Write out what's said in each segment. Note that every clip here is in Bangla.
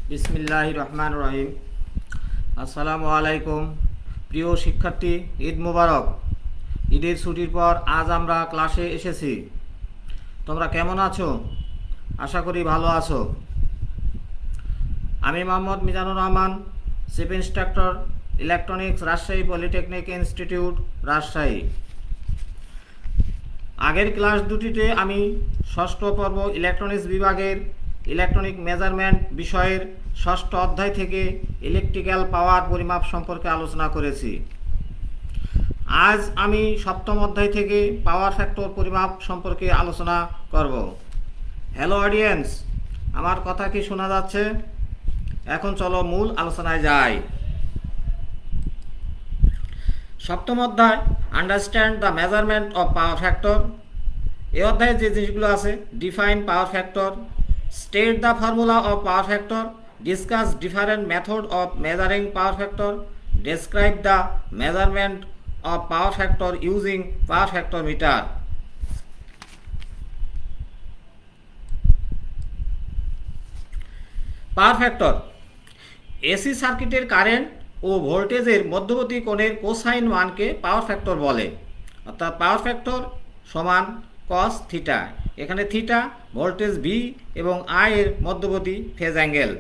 বিসমিল্লাহির রহমানির রহিম। আসসালামু আলাইকুম। প্রিয় শিক্ষার্থী, ঈদ মোবারক। ঈদের ছুটির পর আজ আমরা ক্লাসে এসেছি। তোমরা কেমন আছো? আশা করি ভালো আছো। আমি Mohammad Mizanur Rahman, chief instructor, electronics, Rajshahi polytechnic institute, Rajshahi. আগের ক্লাস দুটিতে আমি ষষ্ঠ পর্ব ইলেকট্রনিক্স বিভাগের ইলেকট্রনিক মেজারমেন্ট বিষয়ের ষষ্ঠ অধ্যায় থেকে ইলেকট্রিক্যাল পাওয়ার পরিমাপ সম্পর্কে আলোচনা করেছি। আজ আমি সপ্তম অধ্যায় থেকে পাওয়ার ফ্যাক্টর পরিমাপ সম্পর্কে আলোচনা করব। হ্যালো অডিয়েন্স, আমার কথা কি শোনা যাচ্ছে? এখন চলো মূল আলোচনায় যাই। সপ্তম অধ্যায়, understand the measurement of power factor. এই অধ্যায়ে যে জিনিসগুলো আছে: define power factor, state the formula of power factor, discuss different method of measuring power factor, describe the measurement of power factor using power factor meter. Power factor AC সার্কিটের কারেন্ট ও ভোল্টেজের মধ্যবর্তী কোণের কোসাইন মানকে পাওয়ার ফ্যাক্টর বলে। অর্থাৎ পাওয়ার ফ্যাক্টর সমান কস থিটা। এখানে থিটা ভোল্টেজ ভি এবং আই এর মধ্যবর্তী ফেজ অ্যাঙ্গেল।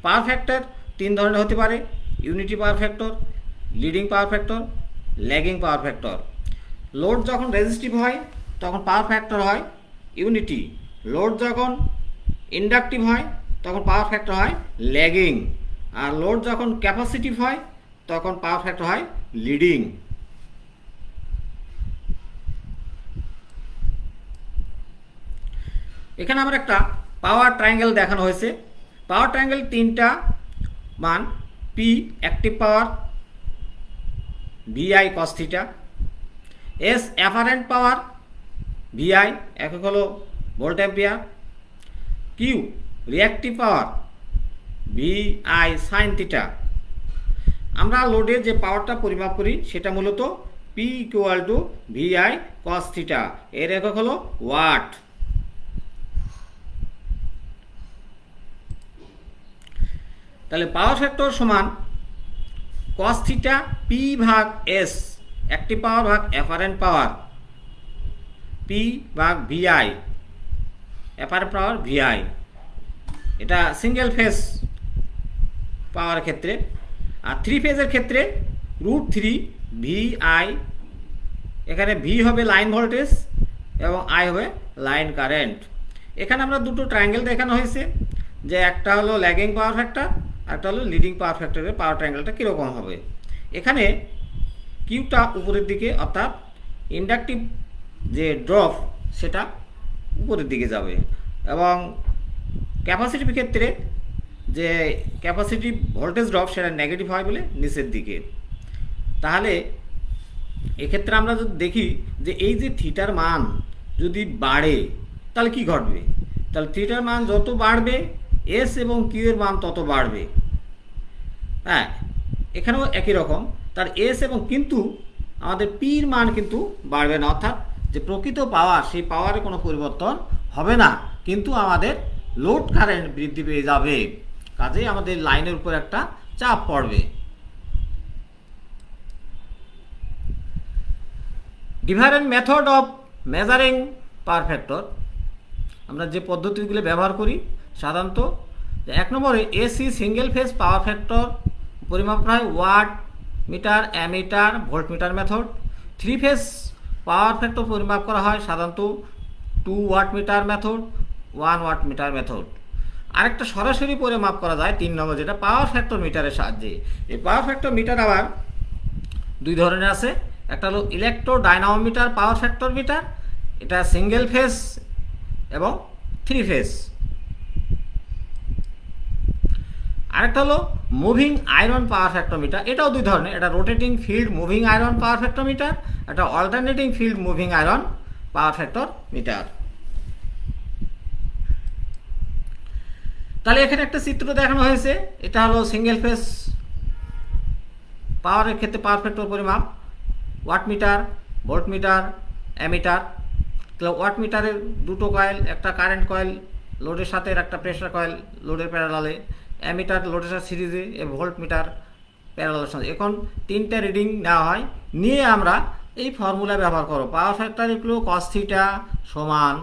পাওয়ার ফ্যাক্টর তিন ধরনের হতে পারে: unity power factor, leading power factor, lagging power factor. Load যখন রেজিস্টিভ হয় তখন পাওয়ার ফ্যাক্টর হয় ইউনিটি। লোড যখন ইন্ডাকটিভ হয় তখন পাওয়ার ফ্যাক্টর হয় ল্যাগিং। আর লোড যখন ক্যাপাসিটিভ হয় তখন পাওয়ার ফ্যাক্টর হয় লিডিং। এখানে আমার একটা পাওয়ার ট্রায়াঙ্গেল দেখানো হয়েছে। পাওয়ার ট্রায়াঙ্গেল তিনটা মান: P active power, VI cos theta, S apparent power, VI একক হলো volt ampere, Q reactive power, VI sine theta. আমরা লোডে যে পাওয়ারটা পরিমাপ করি সেটা মূলত P equal to VI cos theta, এর একক হলো ওয়াট। তাহলে পাওয়ার ফ্যাক্টর সমান কস থিটা পি ভাগ এস, অ্যাক্টিভ পাওয়ার ভাগ অ্যাপারেন্ট পাওয়ার, পি ভাগ ভিআই, অ্যাপারেন্ট পাওয়ার ভিআই। এটা সিঙ্গেল ফেজ পাওয়ার ক্ষেত্রে। আর থ্রি ফেজের ক্ষেত্রে √3 ভিআই। এখানে ভি হবে লাইন ভোল্টেজ এবং আই হবে লাইন কারেন্ট। এখানে আমরা দুটো ট্রায়াঙ্গেল দেখানো হয়েছে, যে একটা হলো ল্যাগিং পাওয়ার ফ্যাক্টর, একটা হলো লিডিং পাওয়ার ফ্যাক্টরের পাওয়ার ট্রায়াঙ্গেলটা কীরকম হবে। এখানে কিউটা উপরের দিকে, অর্থাৎ ইন্ডাকটিভ যে ড্রপ সেটা উপরের দিকে যাবে, এবং ক্যাপাসিটিভ ক্ষেত্রে যে ক্যাপাসিটিভ ভোল্টেজ ড্রপ সেটা নেগেটিভ হয় বলে নিচের দিকে। তাহলে এক্ষেত্রে আমরা যদি দেখি যে এই যে থিটার মান যদি বাড়ে তাহলে কি ঘটবে? তাহলে থিটার মান যত বাড়বে এস এবং কিউ এর মান তত বাড়বে। হ্যাঁ, এখানেও একই রকম। তার এস এবং, কিন্তু আমাদের পির মান কিন্তু বাড়বে না, অর্থাৎ যে প্রকৃত পাওয়ার সেই পাওয়ারে কোনো পরিবর্তন হবে না, কিন্তু আমাদের লোড কারেন্ট বৃদ্ধি পেয়ে যাবে। কাজেই আমাদের লাইনের উপর একটা চাপ পড়বে। Different method of measuring power factor. আমরা যে পদ্ধতিগুলো ব্যবহার করি সাধারণত, এক নম্বরে AC single phase power factor পরিমাপ করা হয় watt meter, ammeter, volt meter method. Three phase power factor পরিমাপ করা হয় সাধারণত 2 watt meter method, 1 watt meter method. আরেকটা সরাসরি পরিমাপ করা যায় 3 নম্বর, যেটা পাওয়ার ফ্যাক্টর মিটারের সাহায্যে। এই পাওয়ার ফ্যাক্টর মিটার আবার দুই ধরনের আছে। একটা হলো electrodynamometer power factor meter, এটা সিঙ্গেল ফেজ এবং থ্রি ফেজ। আরেকটা হলো moving iron power factor meter, এটাও দুই ধরনের। এটা rotating field moving iron power factor meter, এটা alternating field moving iron power factor meter. তাহলে এখানে একটা চিত্র দেখানো হয়েছে, এটা হলো সিঙ্গেল ফেজ পাওয়ারের ক্ষেত্রে পাওয়ার ফ্যাক্টর পরিমাপ, watt meter, volt meter, ammeter. তাহলে ওয়াট মিটারের দুটো কয়েল, একটা কারেন্ট কয়েল লোডের সাথে, একটা প্রেসার কয়েল লোডের প্যারালালে, অ্যামিটার লোডেটার সিরিজে ভোল্ট মিটার প্যারালাল। এখন তিনটা রিডিং নেওয়া হয়, নিয়ে আমরা এই ফর্মুলা ব্যবহার করো। Power factor equal cos theta সমান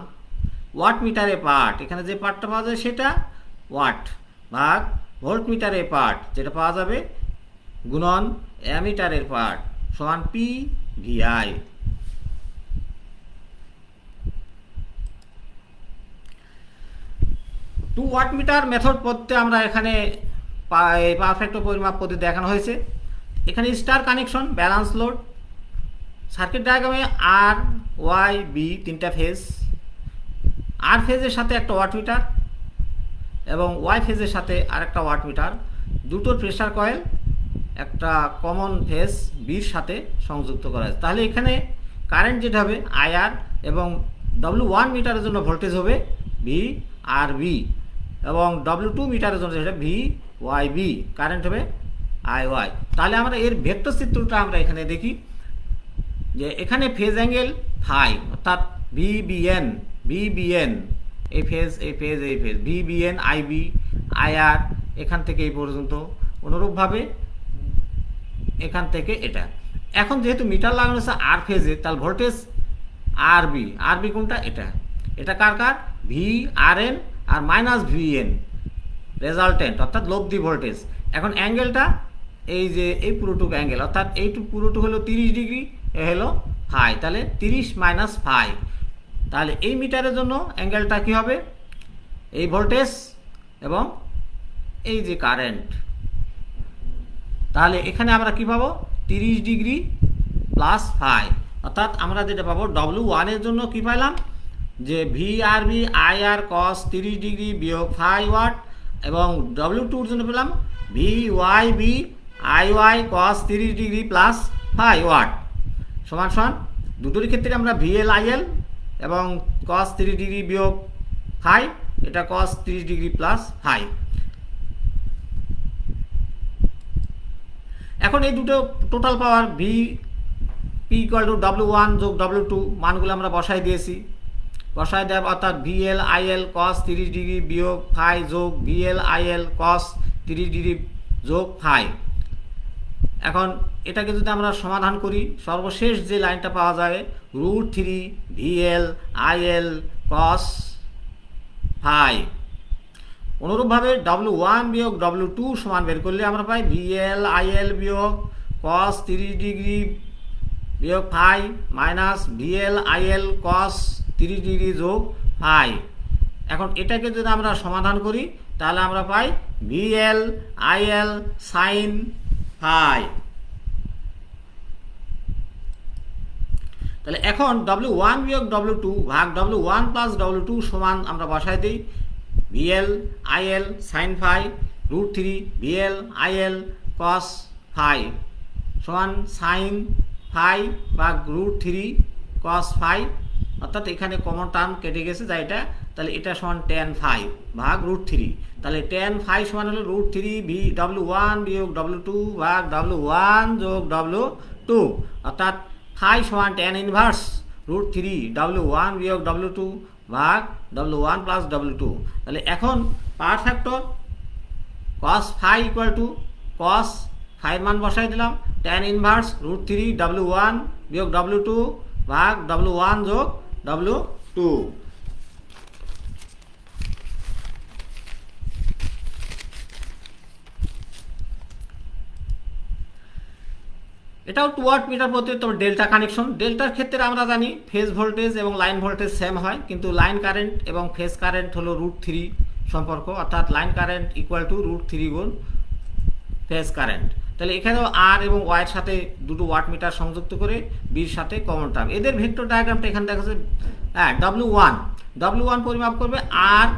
ওয়াট মিটারে পার্ট, এখানে যে পার্টটা পাওয়া যায় সেটা ওয়াট, ভাগ ভোল্ট মিটারে পার্ট যেটা পাওয়া যাবে গুণন অ্যামিটারের পার্ট সমান P VI. Two watt meter method পদ্ধতি আমরা এখানে পাওয়ার ফ্যাক্টর পরিমাপ পদ্ধতি দেখানো হয়েছে। এখানে star connection, balance load, circuit ডায়াগ্রামে আর ওয়াই বি তিনটা ফেজ, আর ফেজের সাথে একটা ওয়াট মিটার এবং ওয়াই ফেজের সাথে আরেকটা ওয়াট মিটার, দুটো প্রেসার কয়েল একটা কমন ফেজ বির সাথে সংযুক্ত করা হয়েছে। তাহলে এখানে কারেন্ট যেটা হবে আইআর এবং W1 মিটারের জন্য ভোল্টেজ হবে ভি আর বি এবং W2 মিটারের জন্য যেটা ভি ওয়াই বি, কারেন্ট হবে আই ওয়াই। তাহলে আমরা এর ভেক্টর চিত্রটা আমরা এখানে দেখি যে এখানে ফেজ অ্যাঙ্গেল ফাই অর্থাৎ ভিবিএন, ভিবিএন এই ফেজ এই ফেজ এই ফেজ, ভিবিএন আইবি আইআর এখান থেকে এই পর্যন্ত, অনুরূপভাবে এখান থেকে এটা। এখন যেহেতু মিটার লাগানো হচ্ছে আর ফেজে, তাহলে ভোল্টেজ আরবি, আরবি কোনটা এটা, এটা কার কার ভি আর এন আর মাইনাস ভিএন রেজাল্টেন্ট অর্থাৎ লব্ধি ভোল্টেজ। এখন অ্যাঙ্গেলটা এই যে এই পুরোটুকু অ্যাঙ্গেল অর্থাৎ এইটুকু পুরোটুকু হলো 30 ডিগ্রি, এ হলো ফাই, তাহলে 30 মাইনাস ফাই। তাহলে এই মিটারের জন্য অ্যাঙ্গেলটা কি হবে, এই ভোল্টেজ এবং এই যে কারেন্ট, তাহলে এখানে আমরা কি পাবো 30 ডিগ্রি প্লাস ফাই, অর্থাৎ আমরা যেটা পাবো W1 এর জন্য কি পাইলাম যে V R B I R cos 30 degree বিয়োগ ফাই ওয়াট, এবং W2 এর জন্য পেলাম V Y B I Y cos 30 degree plus phi watt সমান সমান, দুটোর ক্ষেত্রে আমরা ভিএল আইএল এবং কস 30 ডিগ্রি বিয়োগ ফাই, এটা কস 30 ডিগ্রি প্লাস ফাই। এখন এই দুটো total power V P equal two W1 যোগ W2 মানগুলো আমরা বসাই দিয়েছি, বসাই দেব অর্থাৎ ভিএল আইএল কস 30 ডিগ্রি বিয়োগ ফাই যোগ ভিএল আইএল কস 30 ডিগ্রি যোগ ফাই। এখন এটাকে যদি আমরা সমাধান করি, সর্বশেষ যে লাইনটা পাওয়া যায় √3 ভিএল আইএল কস ফাই। অনুরূপভাবে W1 বিয়োগ W2 সমান বের করলে আমরা পাই ভিএল আইএল বিয়োগ কস 30 ডিগ্রি বিয়োগ phi minus VL IL cos 30 degree যোগ ফাই। এখন এটাকে যদি আমরা সমাধান করি তাহলে আমরা পাই ভিএল আইএল সাইন ফাই। তাহলে এখন W1 বিয়োগ W2 ভাগ W1 প্লাস W2 সমান আমরা বসাই দিই VL IL sine phi √3 VL IL cos phi সমান সাইন ফাই ভাগ √3 কস ফাই, অর্থাৎ এখানে কমন টার্ম কেটে গেছে যা এটা, তাহলে এটা সমান tan ফাই ভাগ √3, তাহলে tan ফাই সমান হলো √3 ভি W1 বিয়োগ W2 ভাগ W1 যোগ W2, অর্থাৎ ফাই সমান tan ইনভার্স √3 W1 বিয়োগ W2 ভাগ W1 প্লাস W2। তাহলে এখন power factor cos phi equal to cos ফাইয়ের মান বসাই দিলাম tan ইনভার্স √3 W1 বিয়োগ W2 ভাগ W1 যোগ W2। এটাও 2 ওয়াট মিটার পদ্ধতি, তবে ডেল্টা কানেকশন। ডেল্টার ক্ষেত্রে আমরা জানি ফেজ ভোল্টেজ এবং লাইন ভোল্টেজ সেম হয়, কিন্তু লাইন কারেন্ট এবং ফেজ কারেন্ট হলো √3 সম্পর্ক, অর্থাৎ লাইন কারেন্ট ইকুয়াল টু √3 গুণ ফেজ কারেন্ট। তাহলে এখানেও আর এবং ওয়াইয়ের সাথে দুটো ওয়াট মিটার সংযুক্ত করে বির সাথে কমন টার্ম, এদের ভেক্টর ডায়াগ্রামটা এখানে দেখা যাচ্ছে। হ্যাঁ, W1 পরিমাপ করবে আর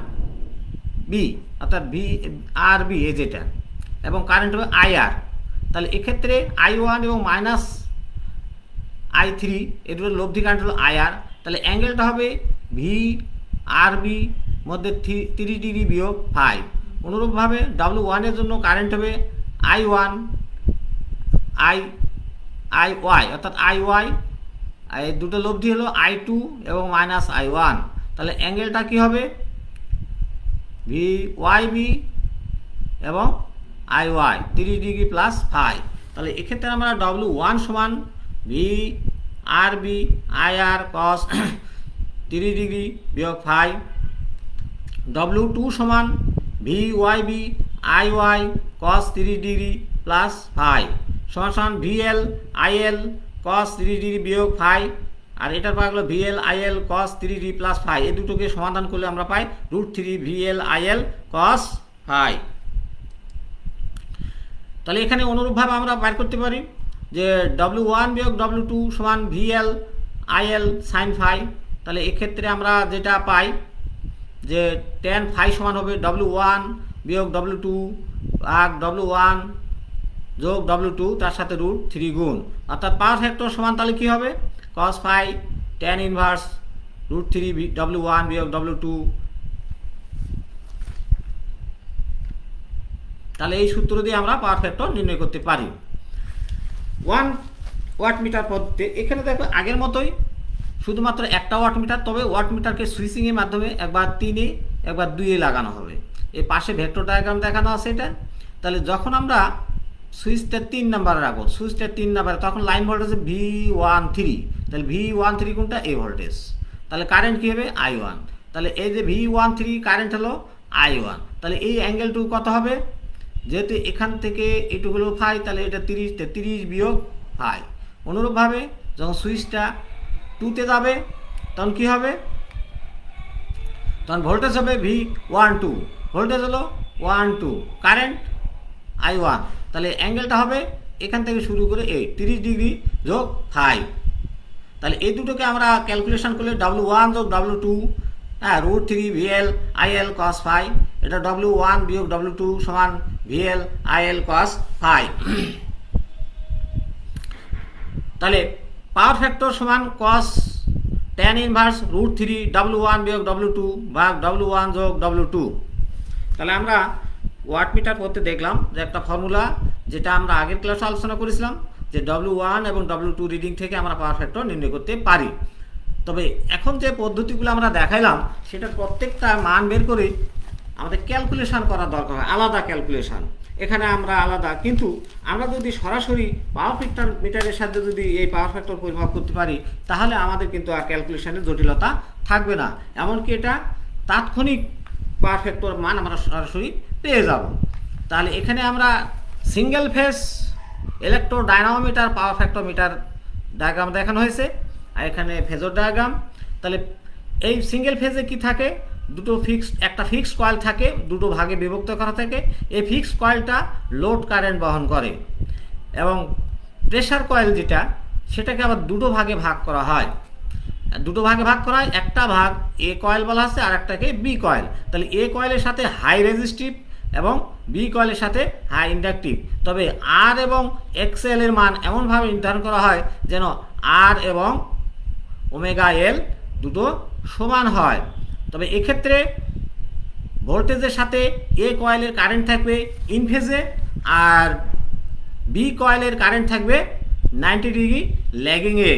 বি অর্থাৎ ভি আর বি এ যেটা, এবং কারেন্ট হবে আইআর। তাহলে এক্ষেত্রে I1 এবং মাইনাস I3 এর লব্ধি কারেন্ট হলো আইআর, তাহলে অ্যাঙ্গেলটা হবে ভি আর বি মধ্যে 30 ডিগ্রি বিয়োগ ফাই। অনুরূপভাবে W1 এর জন্য কারেন্ট হবে I1 I অর্থাৎ IY, এই দুটো লব্ধি হলো I2 এবং মাইনাস I1, তাহলে অ্যাঙ্গেলটা কি হবে ভি ওয়াই বি এবং I Y 30 degree plus phi. তাহলে এক্ষেত্রে আমরা W1 সমান V R B I R cos 30 degree বিয়োগ ফাই, W2 সমান V Y B I Y cos 30 degree plus phi সমান সমান ভিএল আইএল কস 30 ডিগ্রি বিয়োগ ফাই, আর এটার পাওয়া গেলো VL IL cos 30 degree plus phi. এই দুটোকে সমাধান করলে আমরা পাই √3 ভিএল আইএল কস ফাই। তাহলে এখানে অনুরূপভাবে আমরা বের করতে পারি যে W1 বিয়োগ W2 সমান ভিএল আইএল সাইন ফাই। তাহলে এক্ষেত্রে আমরা যেটা পাই যে tan ফাই সমান হবে W1 বিয়োগ W2 ভাগ W1 যোগ W2 তার সাথে √3 গুণ, অর্থাৎ পাওয়ার ফ্যাক্টর সমান তাহলে কী হবে cos phi tan inverse √3 W1 বিয়োগ W2। তাহলে এই সূত্র দিয়ে আমরা পাওয়ার ফ্যাক্টর নির্ণয় করতে পারি। 1 ওয়াট মিটার পদ্ধতি, এখানে দেখো আগের মতোই শুধুমাত্র একটা ওয়াট মিটার, তবে ওয়াট মিটারকে সুইচিংয়ের মাধ্যমে একবার 3-এ একবার 2-এ লাগানো হবে। এই পাশে ভেক্টর ডায়াগ্রাম দেখানো আছে এটা। তাহলে যখন আমরা সুইচটা 3 নাম্বারে রাখবো, সুইচটা 3 নাম্বারে, তখন লাইন ভোল্টেজ V13, তাহলে V13 কোনটা এই ভোল্টেজ, তাহলে কারেন্ট কী হবে I1। তাহলে এই যে V13 কারেন্ট হলো I1, তাহলে এই অ্যাঙ্গেলটু কত হবে, যেহেতু এখান থেকে এটুকু হলো ফাই, তাহলে এটা 30 বিয়োগ ফাই। অনুরূপভাবে যখন সুইচটা 2-তে যাবে তখন কী হবে, তখন ভোল্টেজ হবে V12, ভোল্টেজ হলো 12, কারেন্ট I1, তাহলে অ্যাঙ্গেলটা হবে এখান থেকে শুরু করে 30 ডিগ্রি যোগ ফাই। তাহলে এই দুটোকে আমরা ক্যালকুলেশন করলে W1 যোগ W2 √3 VL IL cos phi, এটা W1 বিয়োগ W2 সমান ভিএল আইএল কস ফাই। তাহলে পাওয়ার ফ্যাক্টর সমান কস tan ইনভার্স √3 W1 বিয়োগ W2 ভাগ W1 যোগ W2। তাহলে আমরা ওয়াট মিটার পড়তে দেখলাম যে একটা ফর্মুলা, যেটা আমরা আগের ক্লাসে আলোচনা করেছিলাম, যে W1 এবং W2 রিডিং থেকে আমরা পাওয়ার ফ্যাক্টর নির্ণয় করতে পারি। তবে এখন যে পদ্ধতিগুলো আমরা দেখাইলাম সেটার প্রত্যেকটা মান বের করে আমাদের ক্যালকুলেশন করার দরকার হয়, আলাদা ক্যালকুলেশন। এখানে আমরা আলাদা, কিন্তু আমরা যদি সরাসরি পাওয়ার ফ্যাক্টর মিটারের সাথে যদি এই পাওয়ার ফ্যাক্টর পরিমাপ করতে পারি, তাহলে আমাদের কিন্তু আর ক্যালকুলেশনের জটিলতা থাকবে না। এমনকি এটা তাৎক্ষণিক পাওয়ার ফ্যাক্টর মান আমরা সরাসরি পেয়ে যাব। তাহলে এখানে আমরা single phase electrodynamometer power factor meter diagram দেখানো হয়েছে, আর এখানে ফেজর ডায়াগ্রাম। তাহলে এই সিঙ্গেল ফেজে কি থাকে, একটা ফিক্সড কয়েল থাকে, দুটো ভাগে বিভক্ত করা থাকে। এই ফিক্সড কয়েলটা লোড কারেন্ট বহন করে, এবং প্রেসার কয়েল যেটা, সেটাকে আবার দুটো ভাগে ভাগ করা হয়। একটা ভাগ এ কয়েল বলা আছে, আর একটাকে বি কয়েল। তাহলে এ কয়েলের সাথে হাই রেজিস্টিভ এবং বি কয়েলের সাথে হাই ইন্ডাকটিভ। তবে আর এবং এক্সএল এর মান এমনভাবে নির্ধারণ করা হয় যেন আর এবং ওমেগা এল দুটো সমান হয়। তবে এক্ষেত্রে ভোল্টেজের সাথে এ কয়েলের কারেন্ট থাকবে ইন ফেজে, আর বি কয়েলের কারেন্ট থাকবে 90 ডিগ্রি ল্যাগিংয়ে।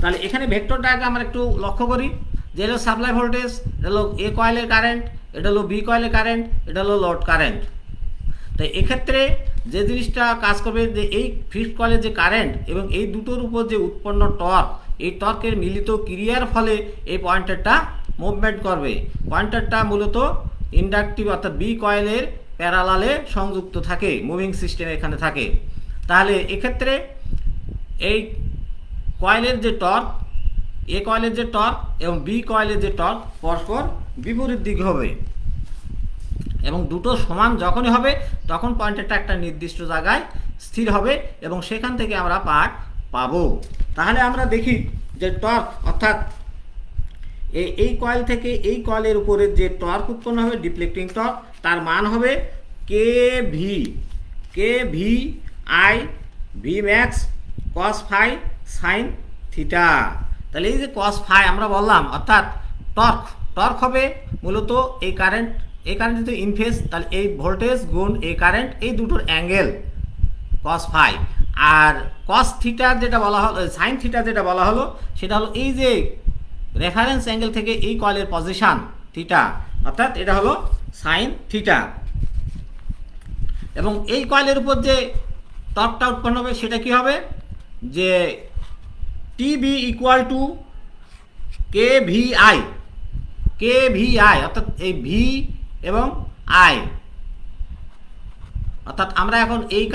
তাহলে এখানে ভেক্টর ডায়াগ্রাম আমরা একটু লক্ষ্য করি, যে হলো সাপ্লাই ভোল্টেজ, এটা হলো এ কয়েলের কারেন্ট, এটা হলো বি কয়েলের কারেন্ট, এটা হলো লোড কারেন্ট। তাই এক্ষেত্রে যে জিনিসটা কাজ করবে, যে এই ফিক্সড কয়েলের যে কারেন্ট এবং এই দুটোর উপর যে উৎপন্ন টর্ক, এই টর্কের মিলিত ক্রিয়ার ফলে এই পয়েন্টারটা মুভমেন্ট করবে। পয়েন্টারটা মূলত ইন্ডাকটিভ অর্থাৎ বি কয়েলের প্যারালালে সংযুক্ত থাকে, মুভিং সিস্টেম এখানে থাকে। তাহলে এক্ষেত্রে এই কয়েলের যে টর্ক, এ কয়েলের যে টর্ক এবং বি কয়েলের যে টর্ক পরস্পর বিপরীত দিকে হবে, এবং দুটো সমান যখনই হবে তখন পয়েন্টারটা একটা নির্দিষ্ট জায়গায় স্থির হবে, এবং সেখান থেকে আমরা পাঠ পাবো। তাহলে আমরা দেখি যে টর্ক অর্থাৎ এই কয়েল থেকে এই কয়েলের উপরে যে টর্ক উৎপন্ন হবে, ডিফ্লেক্টিং টর্ক, তার মান হবে K I V max cos phi sine theta. তাহলে এই যে কস ফাই আমরা বললাম, অর্থাৎ টর্ক হবে মূলত এই কারেন্ট যেহেতু ইনফেস, তাহলে এই ভোল্টেজ গুণ এই কারেন্ট, এই দুটোর অ্যাঙ্গেল কস ফাই। আর কস থিটা যেটা বলা হলো, সাইন থিটা যেটা বলা হলো, সেটা হলো এই যে রেফারেন্স অ্যাঙ্গেল থেকে এই কয়েলের পজিশন থিটা, অর্থাৎ এটা হলো সাইন থিটা। এবং এই কয়েলের উপর যে টর্কটা উৎপন্ন হবে সেটা কি হবে, যে টিবি ইকুয়াল টু KVI, অর্থাৎ এই ভি এবং আই, অর্থাৎ আমরা এখন এই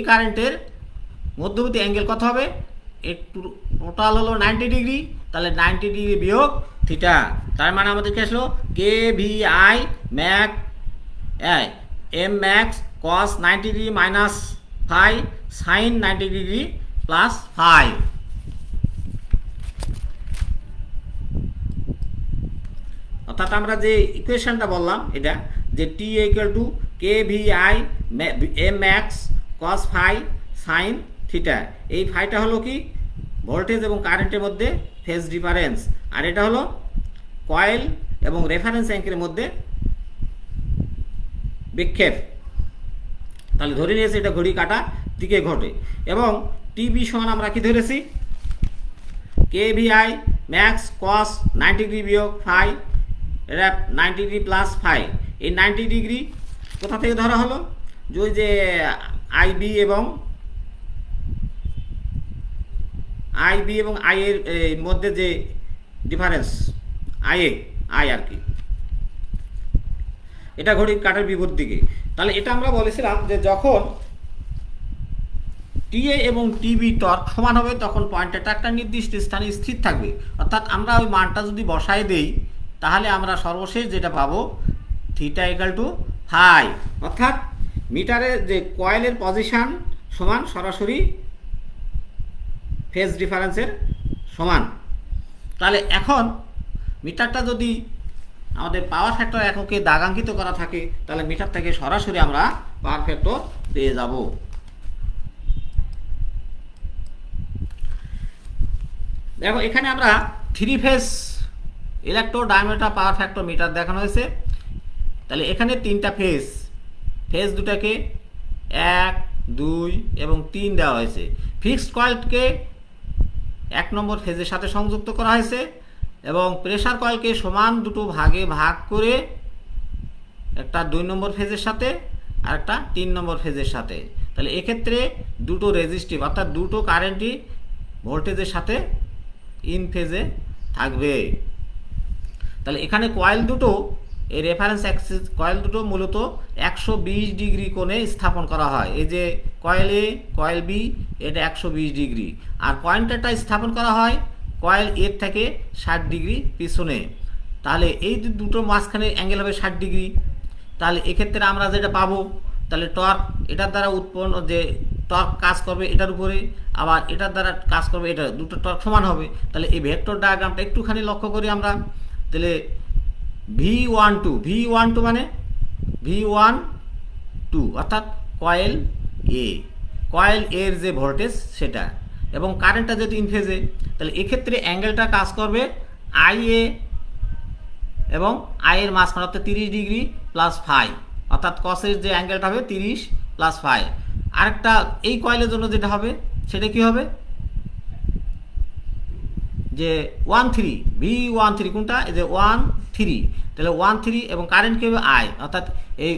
কারেন্টের মধ্যবর্তী অ্যাঙ্গেল কত হবে, একটু টোটাল হলো 90 ডিগ্রি, তাহলে 90 ডিগ্রি বিয়োগ থিটা, তার মানে আমাদের কি আসলো KVI ম্যাক M max cos 90 degree minus phi sine 90 degree plus phi. অর্থাৎ আমরা যে ইকুয়েশনটা বললাম এটা, যে T equal to KVI M max cos phi sine theta, এই ফাইটা হলো কি ভোল্টেজ এবং কারেন্টের মধ্যে ফেজ ডিফারেন্স, আর এটা হলো কয়েল এবং রেফারেন্স অ্যাঙ্কেলের মধ্যে বিক্ষেপ। তাহলে ধরে নিয়েছি এটা ঘড়ি কাটা দিকে ঘটে, এবং টিবি সমান আমরা কি ধরেছি KVI ম্যাক্স কস 90 ডিগ্রি বিয়োগ ফাই, এটা 90 ডিগ্রি প্লাস ফাই। এই 90 ডিগ্রি কোথা থেকে ধরা হলো, যে আইবি এবং আই এর মধ্যে যে ডিফারেন্স আই আর কি, এটা ঘড়ির কাটার বিপরীত দিকে। তাহলে এটা আমরা বলেছিলাম যে যখন টিএ এবং টিবি টর্ক সমান হবে তখন পয়েন্টারটা একটা নির্দিষ্ট স্থানে স্থির থাকবে, অর্থাৎ আমরা ওই মানটা যদি বসায় দেই তাহলে আমরা সর্বশেষ যেটা পাবো থিটা ইকুয়াল টু ফাই, অর্থাৎ মিটারের যে কয়েলের পজিশন সমান সরাসরি ফেজ ডিফারেন্সের সমান। তাহলে এখন মিটারটা যদি আমাদের পাওয়ার ফ্যাক্টর এককে দাগাঙ্কিত করা থাকে তাহলে মিটার থেকে সরাসরি আমরা পাওয়ার ফ্যাক্টর পেয়ে যাব। দেখো এখানে আমরা 3 phase electrodynamometer power factor meter দেখানো হয়েছে। তাহলে এখানে 3টা ফেজ দুটাকে 1, 2 এবং 3 দেওয়া হয়েছে। ফিক্সড কয়েলকে 1 নম্বর ফেজের সাথে সংযুক্ত করা হয়েছে এবং প্রেসার কয়েলকে সমান দুটো ভাগে ভাগ করে একটা 2 নম্বর ফেজের সাথে আর একটা 3 নম্বর ফেজের সাথে। তাহলে এক্ষেত্রে দুটো রেজিস্টিভ অর্থাৎ দুটো কারেন্টই ভোল্টেজের সাথে ইন ফেজে থাকবে। তাহলে এখানে কয়েল দুটো, এই রেফারেন্স অ্যাক্সিস কয়েল দুটো মূলত 120 ডিগ্রি কোণে স্থাপন করা হয়। এই যে কয়েল এ কয়েল বি এটা 120 ডিগ্রি, আর পয়েন্টারটা স্থাপন করা হয় কয়েল এর থেকে 60 ডিগ্রি পিছনে। তাহলে এই দুটো মাঝখানে অ্যাঙ্গেল হবে 60 ডিগ্রি। তাহলে এক্ষেত্রে আমরা যেটা পাবো, তাহলে টর্ক এটার দ্বারা উৎপন্ন যে টর্ক কাজ করবে এটার উপরে, আবার এটার দ্বারা কাজ করবে এটা, দুটো টর্ক সমান হবে। তাহলে এই ভেক্টর ডায়াগ্রামটা একটুখানি লক্ষ্য করি আমরা। তাহলে V12 মানে V12 অর্থাৎ কয়েল এর যে ভোল্টেজ সেটা, এবং কারেন্টটা যেহেতু ইনফেজে, তাহলে এক্ষেত্রে অ্যাঙ্গেলটা কাজ করবে IA এবং আই এর মাঝখানে অর্থাৎ 30 ডিগ্রি প্লাস ফাই, অর্থাৎ কসের যে অ্যাঙ্গেলটা হবে 30 প্লাস ফাই। আরেকটা এই কয়েলের জন্য যেটা হবে সেটা কি হবে, যে 13 V13 কোনটা, এই যে 13, তাহলে 13 এবং কারেন্ট কি হবে আই, অর্থাৎ এই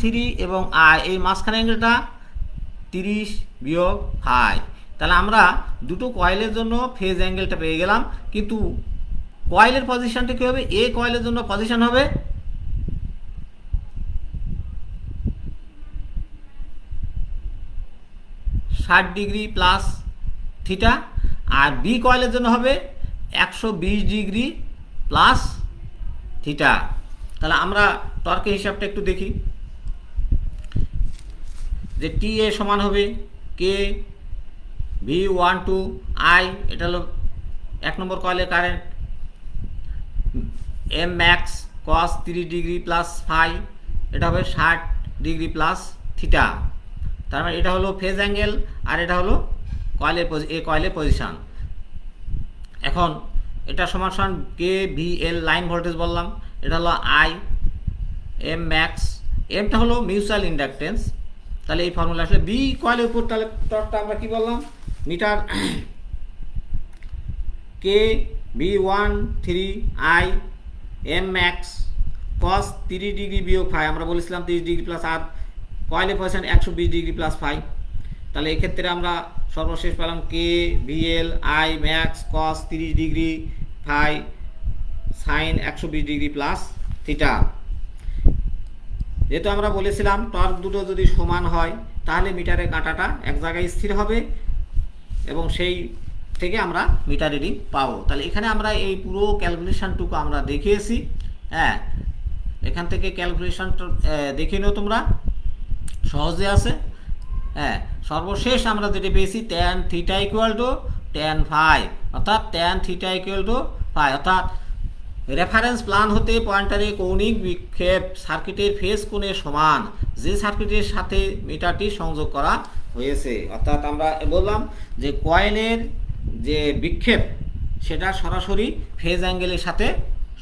13 এবং আই এই মাঝখানে অ্যাঙ্গেলটা 30 বিয়োগ ফাই। তাহলে আমরা দুটো কয়েলের জন্য ফেজ অ্যাঙ্গেলটা পেয়ে গেলাম, কিন্তু কয়েলের পজিশনটা কী হবে, এ কয়েলের জন্য পজিশন হবে 60 ডিগ্রি প্লাস থিটা, আর বি কয়েলের জন্য হবে 120 ডিগ্রি প্লাস থিটা। তাহলে আমরা টর্কের হিসাবটা একটু দেখি, যে টি এ সমান হবে কে V12 আই, এটা হলো 1 নম্বর কয়েলের current, M max cos 30 degree plus phi, এটা হবে 60 ডিগ্রি প্লাস থিটা। তার মানে এটা হলো ফেজ অ্যাঙ্গেল আর এটা হলো কয়েলের পজিশন। এখন এটা সমান সমান KVL লাইন ভোল্টেজ বললাম, এটা হলো আই, এম ম্যাক্স, এমটা হলো মিউচুয়াল ইন্ডাকটেন্স। তাহলে এই ফর্মুলা আসলে বি কয়েলের উপর, তাহলে টর্কটা আমরা কি বললাম, meter KV13 I M max cos 30 degree বিয়োগ ফাই, আমরা বলেছিলাম 30 ডিগ্রি প্লাস আর কয়েলে পয়েছেন 120 ডিগ্রি প্লাস ফাই। তাহলে এক্ষেত্রে আমরা সর্বশেষ পেলাম K VL I max cos 30 degree phi sine 120 degree plus theta. যেহেতু আমরা বলেছিলাম টর্ক দুটো যদি সমান হয় তাহলে মিটারের কাঁটাটা এক জায়গায় স্থির হবে এবং সেই থেকে আমরা মিটার রিডিং পাবো। তাহলে এখানে আমরা এই পুরো ক্যালকুলেশনটুকু আমরা দেখিয়েছি। হ্যাঁ, এখান থেকে ক্যালকুলেশনটা দেখে নিও তোমরা, সহজে আছে। হ্যাঁ, সর্বশেষ আমরা যেটা পেয়েছি tan theta equal to tan phi, অর্থাৎ tan theta equal to phi, অর্থাৎ রেফারেন্স প্লান হতে পয়েন্টারে কৌণিক বিক্ষেপ সার্কিটের ফেজ কোণের সমান যে সার্কিটের সাথে মিটারটি সংযোগ করা হয়েছে। অর্থাৎ আমরা বললাম যে কয়েলের যে বিক্ষেপ সেটা সরাসরি ফেজ অ্যাঙ্গেলের সাথে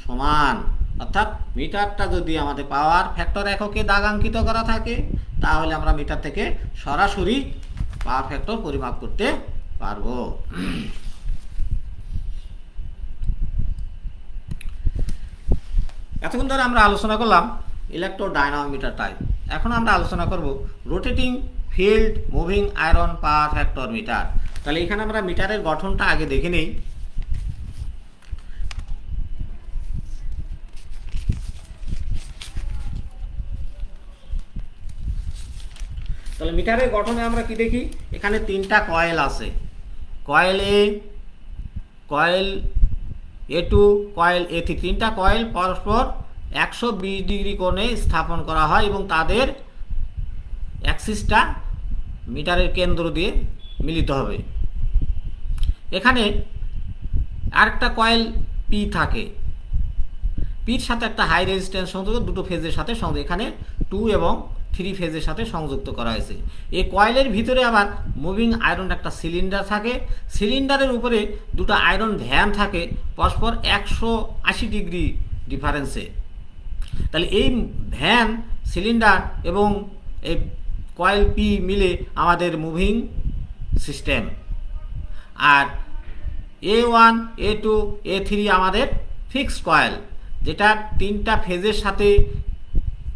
সমান। অর্থাৎ মিটারটা যদি আমাদের পাওয়ার ফ্যাক্টর এককে দাগাঙ্কিত করা থাকে তাহলে আমরা মিটার থেকে সরাসরি পাওয়ার ফ্যাক্টর পরিমাপ করতে পারবো। এতক্ষণ ধরে আমরা আলোচনা করলাম ইলেকট্রোডাইনামোমিটার টাইপ। এখন আমরা আলোচনা করব rotating field moving iron power factor meter. তাহলে এখানে আমরা মিটারের গঠনটা আগে দেখে নেই। তাহলে মিটারের গঠনে আমরা কি দেখি, এখানে তিনটা কয়েল আছে, কয়েল এ, কয়েল A2, কয়েল A3, তিনটা কয়েল পরস্পর 120 ডিগ্রি কোণে স্থাপন করা হয় এবং তাদের অ্যাক্সিসটা মিটারের কেন্দ্র দিয়ে মিলিত হবে। এখানে আরেকটা কয়েল পি থাকে, পির সাথে একটা হাই রেজিস্ট্যান্স সংযুক্ত, দুটো ফেজের সাথে সংযুক্ত, এখানে 2 এবং 3 ফেজের সাথে সংযুক্ত করা হয়েছে। এই কয়েলের ভিতরে আবার মুভিং আয়রন একটা সিলিন্ডার থাকে, সিলিন্ডারের উপরে দুটো আয়রন ভ্যান থাকে পরস্পর 180 ডিগ্রি ডিফারেন্সে। তাহলে এই ভ্যান, সিলিন্ডার এবং এই কয়েল পি মিলে আমাদের মুভিং সিস্টেম, আর A1, A2, A3 আমাদের ফিক্সড কয়েল, যেটা তিনটা ফেজের সাথে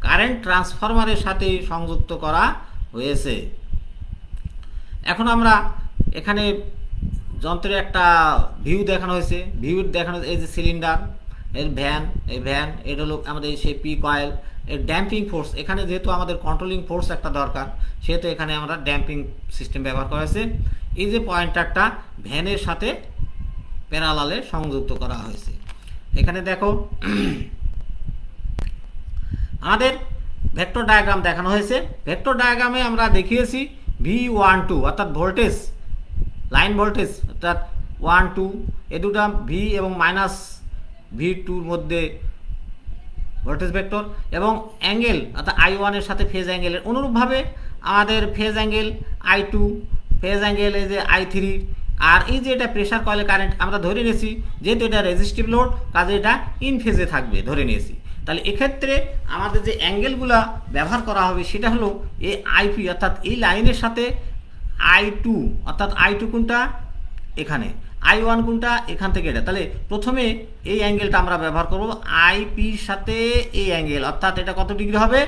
কারেন্ট ট্রান্সফরমারের সাথে সংযুক্ত করা হয়েছে। এখন আমরা এখানে যন্ত্রের একটা ভিউ দেখানো হয়েছে, ভিউ দেখানো এই যে সিলিন্ডার, এর ভ্যান, এই ভ্যান, এটা হলো আমাদের সেই পি কয়েল। এর ড্যাম্পিং ফোর্স, এখানে যেহেতু আমাদের কন্ট্রোলিং ফোর্স একটা দরকার সেহেতু এখানে আমরা ড্যাম্পিং সিস্টেম ব্যবহার করা হয়েছে। এই যে পয়েন্টারটা ভ্যানের সাথে প্যারালালে সংযুক্ত করা হয়েছে। এখানে দেখো আমাদের ভেক্টর ডায়াগ্রাম দেখানো হয়েছে। ভেক্টর ডায়াগ্রামে আমরা দেখিয়েছি V12 অর্থাৎ ভোল্টেজ, লাইন ভোল্টেজ অর্থাৎ 1, 2, এ দুটা ভি এবং মাইনাস V2-র মধ্যে ভোল্টেজ ভেক্টর, এবং অ্যাঙ্গেল অর্থাৎ I1 এর সাথে ফেজ অ্যাঙ্গেলের অনুরূপভাবে আমাদের phase angle I2, phase angle এই যে I3, আর এই যে এটা প্রেসার কয়েলে কারেন্ট আমরা ধরে নিয়েছি, যেহেতু এটা রেজিস্টিভ লোড কাজে এটা ইন ফেজে থাকবে ধরে নিয়েছি। তাহলে এক্ষেত্রে আমাদের যে অ্যাঙ্গেলগুলো ব্যবহার করা হবে সেটা হলো এই আইপি অর্থাৎ এই লাইনের সাথে I2 অর্থাৎ I2 কোনটা এখানে, I1 কোনটা এখান থেকে এটা। তাহলে প্রথমে এই অ্যাঙ্গেলটা আমরা ব্যবহার করব আইপির সাথে এই অ্যাঙ্গেল, অর্থাৎ এটা কত ডিগ্রি হবে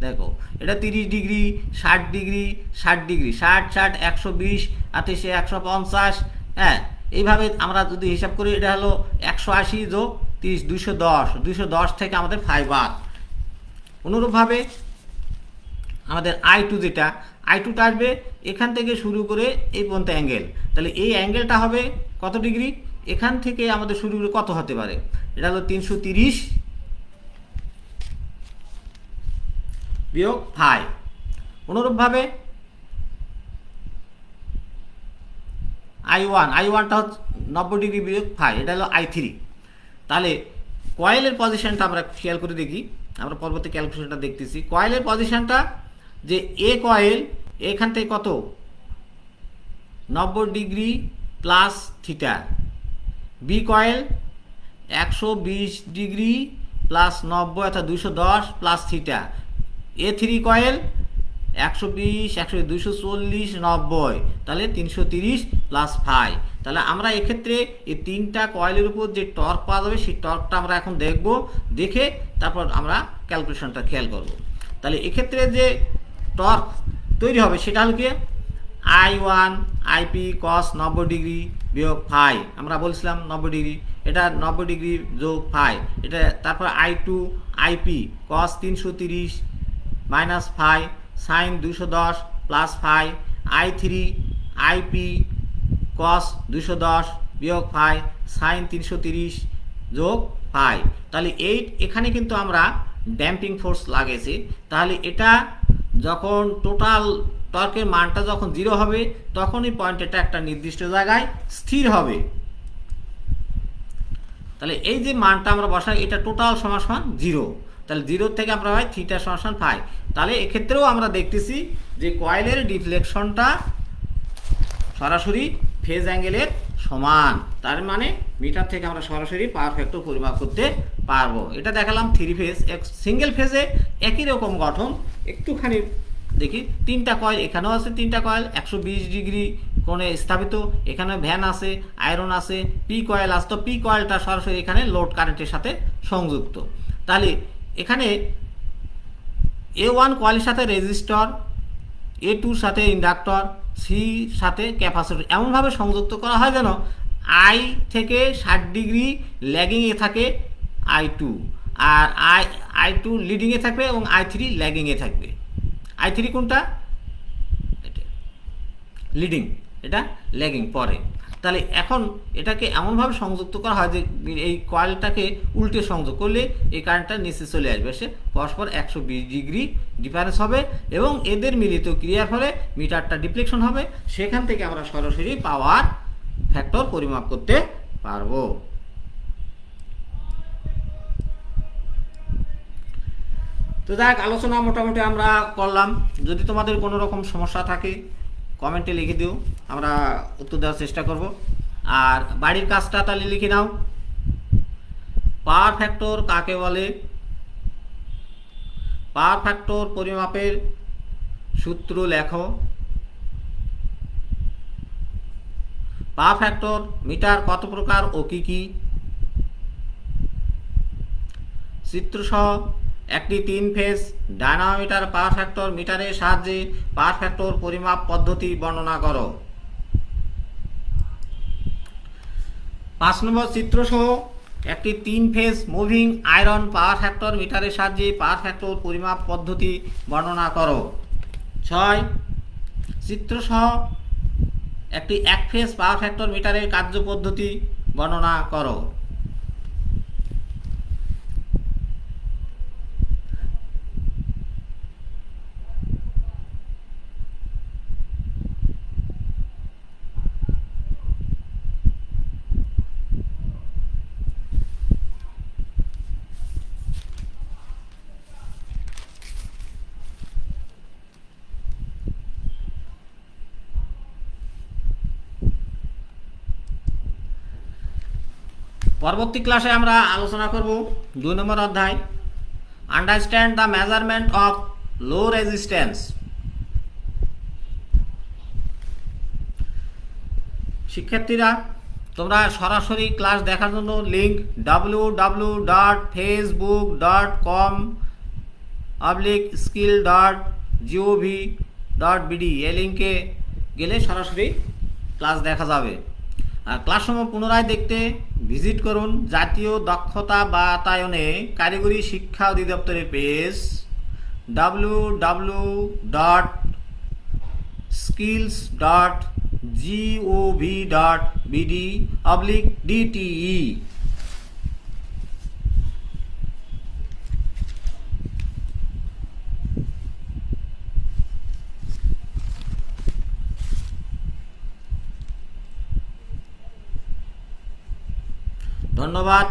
দেখো, এটা 30 ডিগ্রি, 60 ডিগ্রি, 60 ডিগ্রি, 60, 60, 120, আর 150। হ্যাঁ, এইভাবে আমরা যদি হিসাব করি এটা হলো 180 যোগ 30, 210, 210 থেকে আমাদের 5 বাদ। অনুরূপভাবে আমাদের I2 যেটা, I2টা আসবে এখান থেকে শুরু করে এই পর্যন্ত অ্যাঙ্গেল। তাহলে এই অ্যাঙ্গেলটা হবে কত ডিগ্রি, এখান থেকে আমাদের শুরু করে কত হতে পারে, এটা হলো 330 বিয়োগ 5। অনুরূপভাবে I1টা হচ্ছে 90 ডিগ্রি বিয়োগ 5, এটা হলো I3। তাহলে কয়েলের পজিশনটা আমরা খেয়াল করে দেখি, আমরা পরবর্তী ক্যালকুলেশনটা দেখতেছি। কয়েলের পজিশনটা যে এ কয়েল এখান থেকে কত 90 degree plus theta, B coil 120 degree plus 90 অর্থাৎ 210 প্লাস থিটা, A3 কয়েল 120, 240, 90, তাহলে 330 প্লাস 5। তাহলে আমরা এক্ষেত্রে এই তিনটা কয়েলের উপর যে টর্ক পাওয়া যাবে সেই টর্কটা আমরা এখন দেখব, দেখে তারপর আমরা ক্যালকুলেশনটা খেয়াল করব। তাহলে এক্ষেত্রে যে টর্ক তৈরি হবে সেটা হল কি I1 আইপি কস 90 ডিগ্রি বিয়োগ ফাই, আমরা বলছিলাম 90 ডিগ্রি, এটা 90 ডিগ্রি যোগ ফাই, এটা তারপর I2 IP cos 330 minus phi sine 210 plus phi, I3 IP cos 210 বিয়োগ ফাই সাইন 330 যোগ ফাই। তাহলে এখানে কিন্তু আমরা ড্যাম্পিং ফোর্স লাগিয়েছি। তাহলে এটা যখন টোটাল টর্কের মানটা যখন 0 হবে তখনই পয়েন্ট এটা একটা নির্দিষ্ট জায়গায় স্থির হবে। তাহলে এই যে মানটা আমরা বসাই এটা টোটাল সমান সমান 0, তাহলে 0 থেকে আমরা হয় থিটা সমান সমান ফাই। তাহলে এক্ষেত্রেও আমরা দেখতেছি যে কয়েলের ডিফ্লেকশনটা সরাসরি ফেজ অ্যাঙ্গেলের সমান, তার মানে মিটার থেকে আমরা সরাসরি পাওয়ার ফ্যাক্টর পরিমাপ করতে পারবো। এটা দেখালাম 3 ফেজ। সিঙ্গেল ফেজে একই রকম গঠন, একটুখানি দেখি 3টা কয়েল, এখানেও আছে 3টা কয়েল 120 ডিগ্রি কোণে স্থাপিত, এখানে ভ্যান আছে, আয়রন আছে, পি কয়েল আছে। তো পি কয়েলটা সরাসরি এখানে লোড কারেন্টের সাথে সংযুক্ত। তাহলে এখানে A1 কয়েলের সাথে রেজিস্টর, A2 সাথে ইন্ডাক্টর, সি সাথে ক্যাপাসিটর এমনভাবে সংযুক্ত করা হয় যেন আই থেকে 60 ডিগ্রি ল্যাগিংয়ে থাকে I2, আর I2 লিডিংয়ে থাকবে এবং I3 ল্যাগিংয়ে থাকবে। I3 কোনটা? লিডিং, এটা ল্যাগিং পরে। তাহলে এখন এটাকে এমনভাবে সংযুক্ত করা হয় যে এই কয়েলটাকে উল্টে সংযোগ করলে এই কারেন্টটা নিচে চলে আসবে, সে পরস্পর 120 ডিগ্রি ডিফারেন্স হবে এবং এদের মিলিত ক্রিয়ার ফলে মিটারটা ডিফ্লেকশন হবে। সেখান থেকে আমরা সরাসরি পাওয়ার ফ্যাক্টর পরিমাপ করতে পারবো। তো দেখ, আলোচনা মোটামুটি আমরা করলাম। যদি তোমাদের কোনো রকম সমস্যা থাকে কমেন্টে লিখে দিও, আমরা উত্তর দেওয়ার চেষ্টা করব। আর বাড়ির কাজটা তাহলে লিখে নাও। পাওয়ার ফ্যাক্টর কাকে বলে? পাওয়ার ফ্যাক্টর পরিমাপের সূত্র লেখো। পাওয়ার ফ্যাক্টর মিটার কত প্রকার ও কি কি? চিত্রসহ একটি 3 ফেজ ডায়নামোমিটার পাওয়ার ফ্যাক্টর মিটারের সাহায্যে পাওয়ার ফ্যাক্টর পরিমাপ পদ্ধতি বর্ণনা করো। 5 নম্বর, চিত্রসহ একটি 3 phase moving iron power factor মিটারের সাহায্যে পাওয়ার ফ্যাক্টর পরিমাপ পদ্ধতি বর্ণনা করো। 6, চিত্রসহ একটি 1 ফেজ পাওয়ার ফ্যাক্টর মিটারের কার্য পদ্ধতি বর্ণনা করো। পরবর্তী ক্লাসে আমরা আলোচনা করব 2 নম্বর অধ্যায়, understand the measurement of low resistance. শিক্ষার্থীরা, তোমরা সরাসরি ক্লাস দেখার জন্য লিঙ্ক www.facebook.skill.gov.bd এই লিঙ্কে গেলে সরাসরি ক্লাস দেখা যাবে। আর ক্লাসসমূহ পুনরায় দেখতে ভিজিট করুন জাতীয় দক্ষতা বাতায়নে কারিগরি শিক্ষা অধিদপ্তরের পেজ www.skills.gov.bd/DTE। ধন্যবাদ।